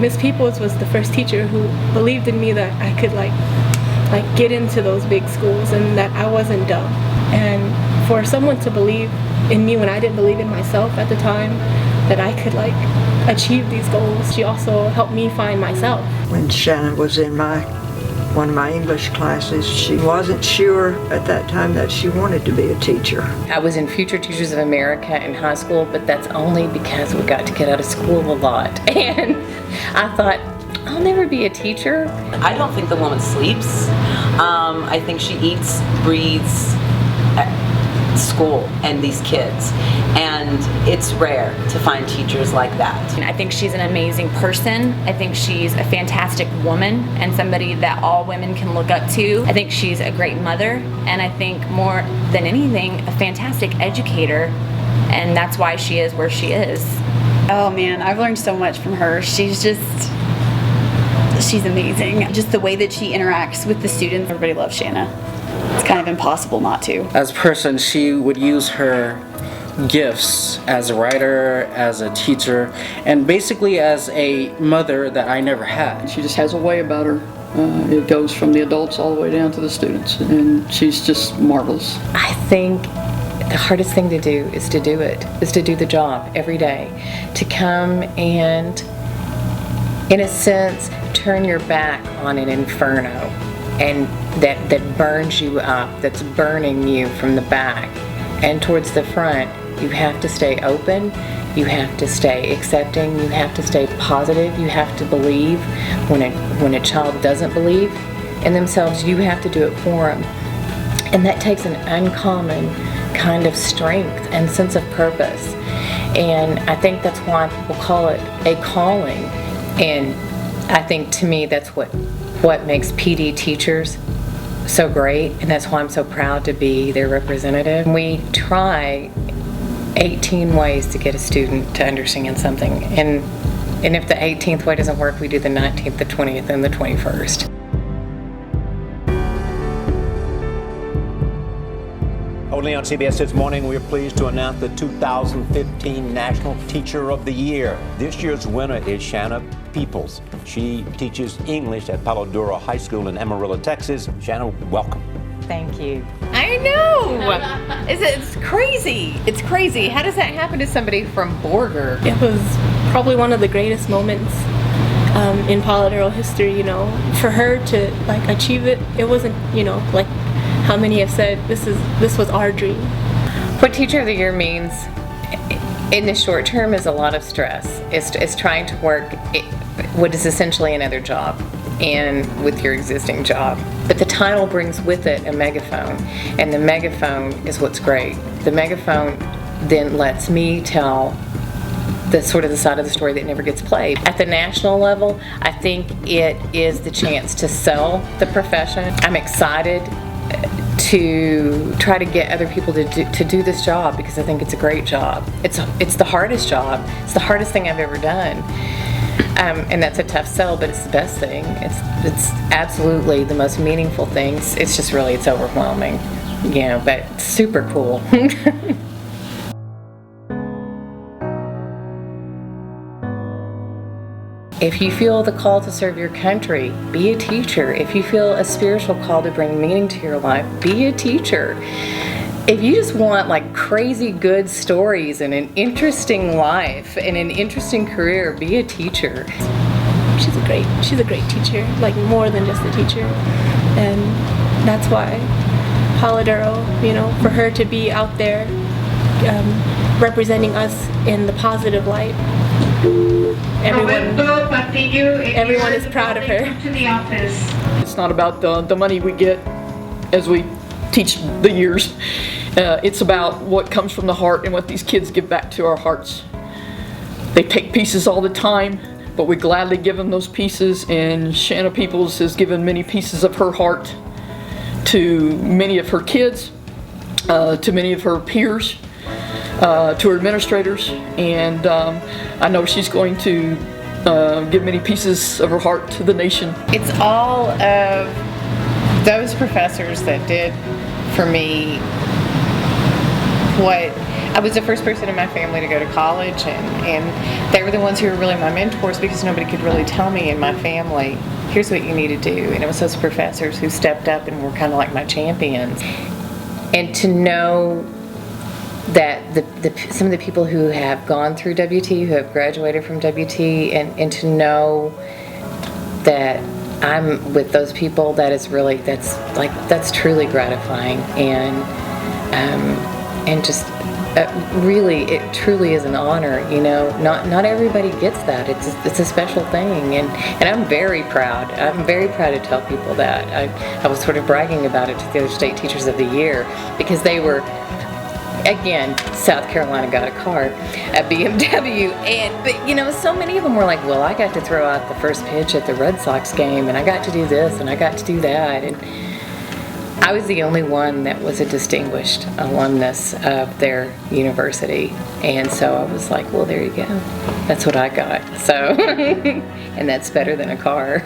Miss Peeples was the first teacher who believed in me that I could like get into those big schools and that I wasn't dumb. And for someone to believe in me when I didn't believe in myself at the time, that I could like achieve these goals. She also helped me find myself. When Shanna was in one of my English classes, she wasn't sure at that time that she wanted to be a teacher. I was in Future Teachers of America in high school, but that's only because we got to get out of school a lot. And I thought, I'll never be a teacher. I don't think the woman sleeps. I think she eats, breathes school and these kids, and it's rare to find teachers like that. I think she's an amazing person. I think she's a fantastic woman and somebody that all women can look up to. I think she's a great mother, and I think more than anything, a fantastic educator, and that's why she is where she is. Oh man, I've learned so much from her. She's amazing. Just the way that she interacts with the students. Everybody loves Shanna. It's kind of impossible not to. As a person, she would use her gifts as a writer, as a teacher, and basically as a mother that I never had. She just has a way about her. It goes from the adults all the way down to the students, and she's just marvelous. I think the hardest thing to do is to do the job every day. To come and, in a sense, turn your back on an inferno and that burns you up, that's burning you from the back and towards the front. You have to stay open, you have to stay accepting, you have to stay positive, you have to believe. When a child doesn't believe in themselves, you have to do it for them. And that takes an uncommon kind of strength and sense of purpose. And I think that's why people call it a calling. And I think, to me, that's what makes PD teachers so great, and that's why I'm so proud to be their representative. We try 18 ways to get a student to understand something, and if the 18th way doesn't work, we do the 19th, the 20th, and the 21st. Only on CBS This Morning, we are pleased to announce the 2015 National Teacher of the Year. This year's winner is Shanna Peeples. She teaches English at Palo Duro High School in Amarillo, Texas. Shanna, welcome. Thank you. I know! It's crazy. It's crazy. How does that happen to somebody from Borger? It was probably one of the greatest moments in Palo Duro history, you know. For her to like achieve it, it wasn't, you know, like how many have said, this was our dream. What Teacher of the Year means in the short term is a lot of stress. It's trying to work what is essentially another job and with your existing job. But the title brings with it a megaphone, and the megaphone is what's great. The megaphone then lets me tell the sort of the side of the story that never gets played. At the national level, I think it is the chance to sell the profession. I'm excited to try to get other people to do this job, because I think it's a great job. It's the hardest job. It's the hardest thing I've ever done. And that's a tough sell, but it's the best thing. It's absolutely the most meaningful thing. It's just really, it's overwhelming, you know, but it's super cool. If you feel the call to serve your country, be a teacher. If you feel a spiritual call to bring meaning to your life, be a teacher. If you just want like crazy good stories and an interesting life and an interesting career, be a teacher. She's a great teacher, like more than just a teacher. And that's why Palo Duro, you know, for her to be out there representing us in the positive light, everyone is proud of her. It's not about the money we get as we teach the years. It's about what comes from the heart and what these kids give back to our hearts. They take pieces all the time, but we gladly give them those pieces, and Shanna Peeples has given many pieces of her heart to many of her kids, to many of her peers, to her administrators, and I know she's going to give many pieces of her heart to the nation. It's all of those professors that did for me what I was the first person in my family to go to college, and they were the ones who were really my mentors because nobody could really tell me in my family, here's what you need to do. And it was those professors who stepped up and were kind of like my champions. And to know that some of the people who have gone through WT, who have graduated from WT, and to know that I'm with those people, that's truly gratifying, and just really, it truly is an honor. Not everybody gets that. It's a special thing, and I'm very proud. I'm very proud to tell people that. I was sort of bragging about it to the other state teachers of the year because they were. Again, South Carolina got a car, a BMW, but so many of them were like, well, I got to throw out the first pitch at the Red Sox game, and I got to do this, and I got to do that, and I was the only one that was a distinguished alumnus of their university, and so I was like, well, there you go. That's what I got, so, and that's better than a car.